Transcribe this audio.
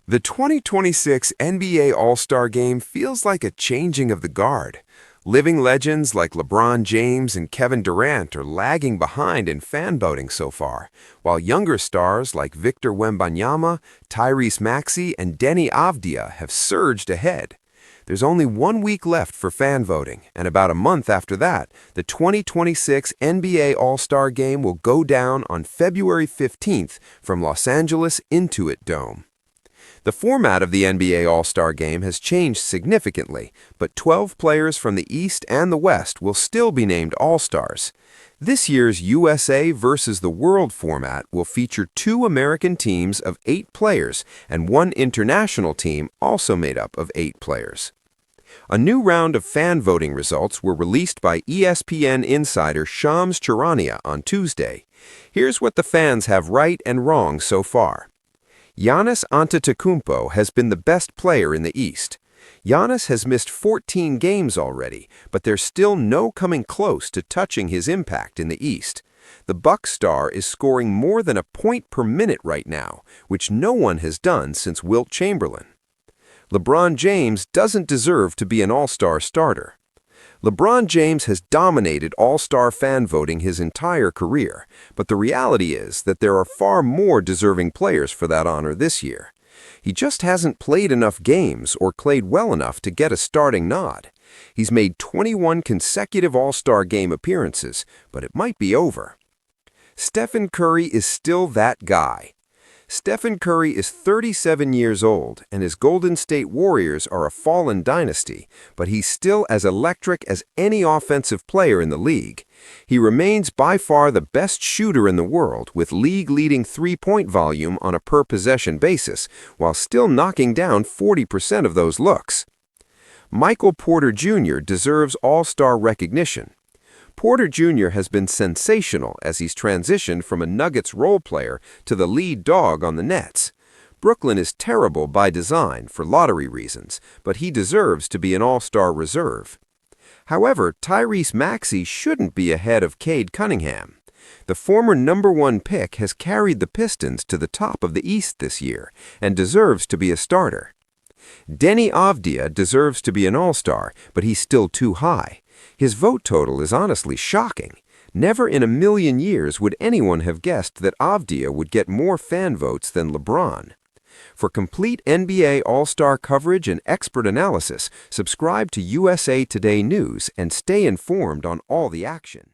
The 2026 NBA All-Star Game feels like a changing of the guard. Living legends like LeBron James and Kevin Durant are lagging behind in fan voting so far, while younger stars like Victor Wembanyama, Tyrese Maxey, and Deni Avdija have surged ahead. There's only 1 week left for fan voting, and about a month after that, the 2026 NBA All-Star Game will go down on February 15th from Los Angeles Intuit Dome. The format of the NBA All-Star Game has changed significantly, but 12 players from the East and the West will still be named All-Stars. This year's USA versus the World format will feature 2 American teams of 8 players and 1 international team also made up of 8 players. A new round of fan voting results were released by ESPN insider Shams Charania on Tuesday. Here's what the fans have right and wrong so far. Giannis Antetokounmpo has been the best player in the East. Giannis has missed 14 games already, but there's still no coming close to touching his impact in the East. The Bucks star is scoring more than a point per minute right now, which no one has done since Wilt Chamberlain. LeBron James doesn't deserve to be an all-star starter. LeBron James has dominated all-star fan voting his entire career, but the reality is that there are far more deserving players for that honor this year. He just hasn't played enough games or played well enough to get a starting nod. He's made 21 consecutive All-Star Game appearances, but it might be over. Stephen Curry is still that guy. Stephen Curry is 37 years old, and his Golden State Warriors are a fallen dynasty, but he's still as electric as any offensive player in the league. He remains by far the best shooter in the world, with league-leading three-point volume on a per-possession basis, while still knocking down 40% of those looks. Michael Porter Jr. deserves all-star recognition. Porter Jr. has been sensational as he's transitioned from a Nuggets role player to the lead dog on the Nets. Brooklyn is terrible by design for lottery reasons, but he deserves to be an all-star reserve. However, Tyrese Maxey shouldn't be ahead of Cade Cunningham. The former #1 pick has carried the Pistons to the top of the East this year and deserves to be a starter. Deni Avdija deserves to be an all-star, but he's still too high. His vote total is honestly shocking. Never in a million years would anyone have guessed that Avdija would get more fan votes than LeBron. For complete NBA All-Star coverage and expert analysis, subscribe to USA Today News and stay informed on all the action.